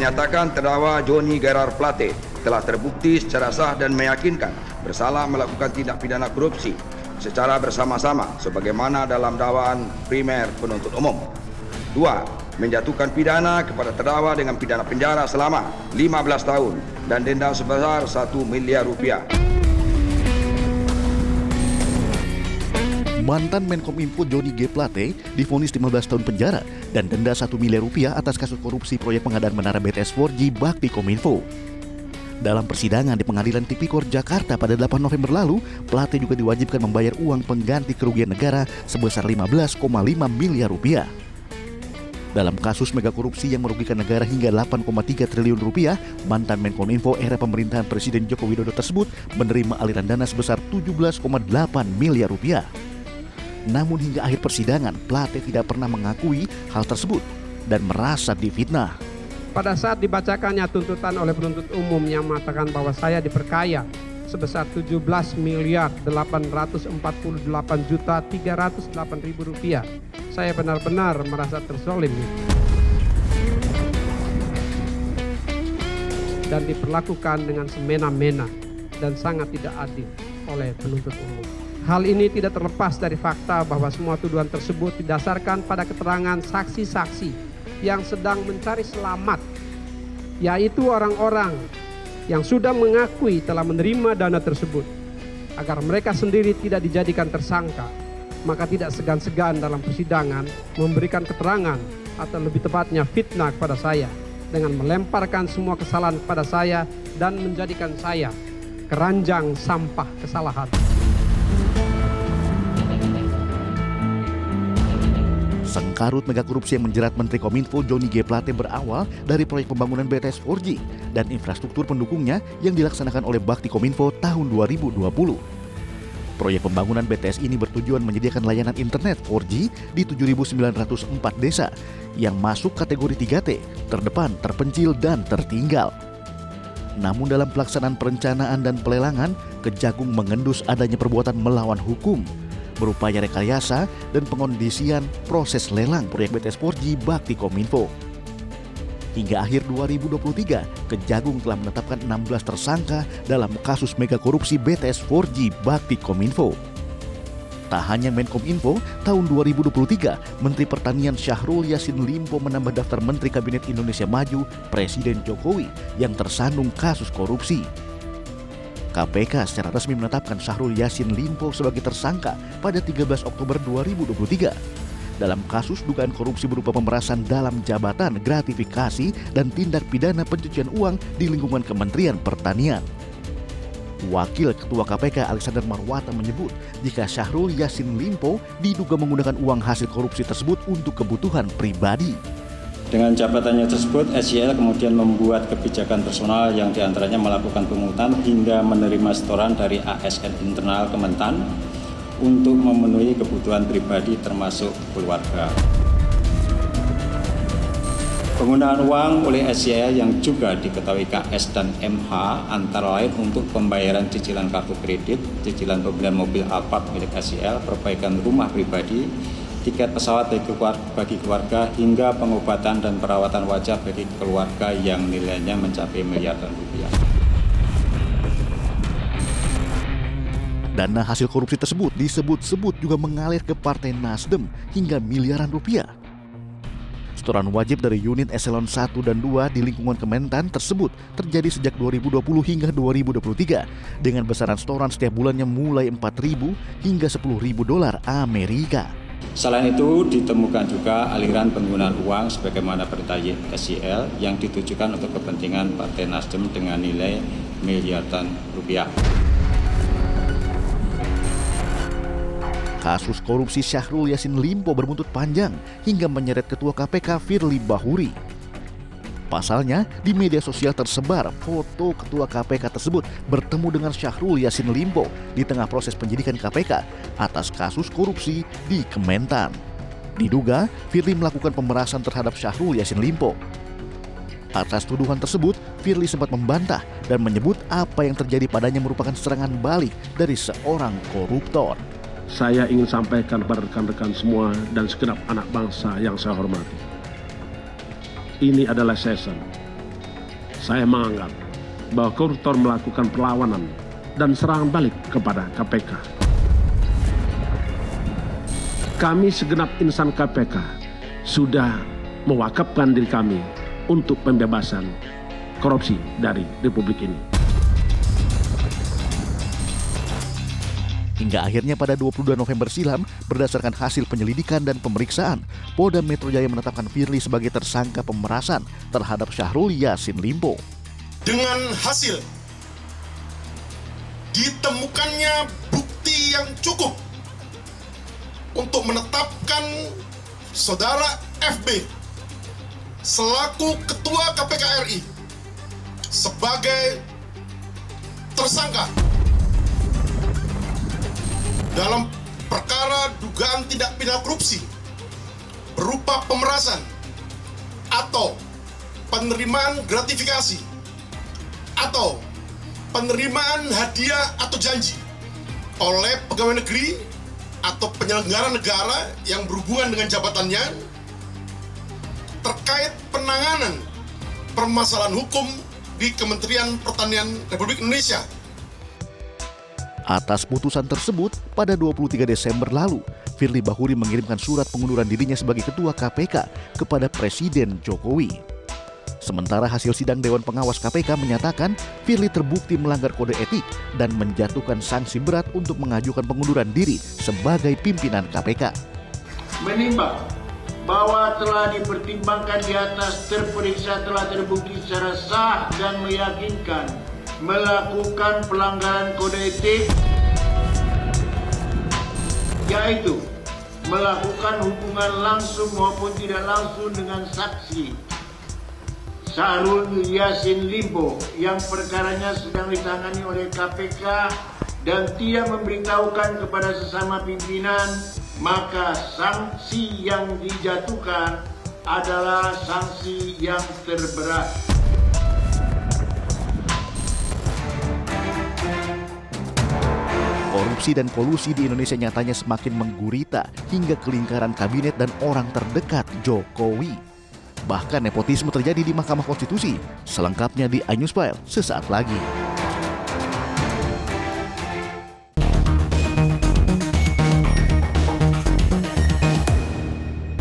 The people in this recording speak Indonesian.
menyatakan terdakwa Johnny Gerard Plate telah terbukti secara sah dan meyakinkan bersalah melakukan tindak pidana korupsi secara bersama-sama sebagaimana dalam dakwaan primer penuntut umum. 2. Menjatuhkan pidana kepada terdakwa dengan pidana penjara selama 15 tahun dan denda sebesar 1 miliar rupiah. Mantan Menkominfo Johnny G. Plate divonis 15 tahun penjara dan denda 1 miliar rupiah atas kasus korupsi proyek pengadaan menara BTS 4G Bakti Kominfo. Dalam persidangan di Pengadilan Tipikor Jakarta pada 8 November lalu, Plate juga diwajibkan membayar uang pengganti kerugian negara sebesar 15,5 miliar rupiah. Dalam kasus mega korupsi yang merugikan negara hingga 8,3 triliun rupiah, mantan Menkominfo era pemerintahan Presiden Joko Widodo tersebut menerima aliran dana sebesar 17,8 miliar rupiah. Namun hingga akhir persidangan, Plate tidak pernah mengakui hal tersebut dan merasa difitnah. Pada saat dibacakannya tuntutan oleh penuntut umum yang mengatakan bahwa saya diperkaya sebesar 17.848.308.000 rupiah, saya benar-benar merasa terzolim dan diperlakukan dengan semena-mena dan sangat tidak adil oleh penuntut umum. Hal ini tidak terlepas dari fakta bahwa semua tuduhan tersebut didasarkan pada keterangan saksi-saksi yang sedang mencari selamat, yaitu orang-orang yang sudah mengakui telah menerima dana tersebut. Agar mereka sendiri tidak dijadikan tersangka, maka tidak segan-segan dalam persidangan memberikan keterangan atau lebih tepatnya fitnah kepada saya dengan melemparkan semua kesalahan kepada saya dan menjadikan saya keranjang sampah kesalahan. Sengkarut mega korupsi yang menjerat Menteri Kominfo Johnny G. Plate berawal dari proyek pembangunan BTS 4G dan infrastruktur pendukungnya yang dilaksanakan oleh Bakti Kominfo tahun 2020. Proyek pembangunan BTS ini bertujuan menyediakan layanan internet 4G di 7.904 desa yang masuk kategori 3T, terdepan, terpencil, dan tertinggal. Namun dalam pelaksanaan perencanaan dan pelelangan, Kejagung mengendus adanya perbuatan melawan hukum, berupaya rekayasa dan pengondisian proses lelang proyek BTS 4G Bakti Kominfo. Hingga akhir 2023, Kejagung telah menetapkan 16 tersangka dalam kasus mega korupsi BTS 4G Bakti Kominfo. Tak hanya Menkominfo, tahun 2023, Menteri Pertanian Syahrul Yassin Limpo menambah daftar Menteri Kabinet Indonesia Maju Presiden Jokowi yang tersandung kasus korupsi. KPK secara resmi menetapkan Syahrul Yassin Limpo sebagai tersangka pada 13 Oktober 2023 dalam kasus dugaan korupsi berupa pemerasan dalam jabatan, gratifikasi, dan tindak pidana pencucian uang di lingkungan Kementerian Pertanian. Wakil Ketua KPK Alexander Marwata menyebut jika Syahrul Yassin Limpo diduga menggunakan uang hasil korupsi tersebut untuk kebutuhan pribadi. Dengan jabatannya tersebut, SYL kemudian membuat kebijakan personal yang diantaranya melakukan pungutan hingga menerima setoran dari ASN internal Kementan untuk memenuhi kebutuhan pribadi termasuk keluarga. Penggunaan uang oleh SYL yang juga diketahui KS dan MH antara lain untuk pembayaran cicilan kartu kredit, cicilan pembelian mobil Alphard milik SYL, perbaikan rumah pribadi, tiket pesawat bagi keluarga, hingga pengobatan dan perawatan wajah bagi keluarga yang nilainya mencapai miliaran rupiah. Dana hasil korupsi tersebut disebut-sebut juga mengalir ke Partai Nasdem hingga miliaran rupiah. Setoran wajib dari unit eselon 1 dan 2 di lingkungan Kementan tersebut terjadi sejak 2020 hingga 2023 dengan besaran setoran setiap bulannya mulai 4.000 hingga 10.000 dolar Amerika. Selain itu, ditemukan juga aliran penggunaan uang sebagaimana perintah SYL yang ditujukan untuk kepentingan Partai Nasdem dengan nilai miliaran rupiah. Kasus korupsi Syahrul Yassin Limpo berbuntut panjang hingga menyeret Ketua KPK Firly Bahuri. Pasalnya, di media sosial tersebar foto Ketua KPK tersebut bertemu dengan Syahrul Yassin Limpo di tengah proses penyidikan KPK atas kasus korupsi di Kementan. Diduga, Firly melakukan pemerasan terhadap Syahrul Yassin Limpo. Atas tuduhan tersebut, Firly sempat membantah dan menyebut apa yang terjadi padanya merupakan serangan balik dari seorang koruptor. Saya ingin sampaikan kepada rekan-rekan semua dan segenap anak bangsa yang saya hormati. Ini adalah season saya menganggap bahwa koruptor melakukan perlawanan dan serangan balik kepada KPK. Kami segenap insan KPK sudah mewakafkan diri kami untuk pembebasan korupsi dari Republik ini. Hingga akhirnya pada 22 November silam, berdasarkan hasil penyelidikan dan pemeriksaan, Polda Metro Jaya menetapkan Firly sebagai tersangka pemerasan terhadap Syahrul Yassin Limpo. Dengan hasil ditemukannya bukti yang cukup untuk menetapkan Saudara FB selaku Ketua KPK RI sebagai tersangka dalam perkara dugaan tindak pidana korupsi berupa pemerasan atau penerimaan gratifikasi atau penerimaan hadiah atau janji oleh pegawai negeri atau penyelenggara negara yang berhubungan dengan jabatannya terkait penanganan permasalahan hukum di Kementerian Pertanian Republik Indonesia. Atas putusan tersebut, pada 23 Desember lalu, Firly Bahuri mengirimkan surat pengunduran dirinya sebagai Ketua KPK kepada Presiden Jokowi. Sementara hasil sidang Dewan Pengawas KPK menyatakan Firly terbukti melanggar kode etik dan menjatuhkan sanksi berat untuk mengajukan pengunduran diri sebagai pimpinan KPK. Menimbang bahwa telah dipertimbangkan di atas terperiksa telah terbukti secara sah dan meyakinkan melakukan pelanggaran kode etik, yaitu melakukan hubungan langsung maupun tidak langsung dengan saksi Syahrul Yassin Limpo yang perkaranya sedang ditangani oleh KPK dan tidak memberitahukan kepada sesama pimpinan, maka sanksi yang dijatuhkan adalah sanksi yang terberat. Korupsi dan kolusi di Indonesia nyatanya semakin menggurita hingga ke lingkaran kabinet dan orang terdekat Jokowi. Bahkan nepotisme terjadi di Mahkamah Konstitusi. Selengkapnya di iNewsFile sesaat lagi.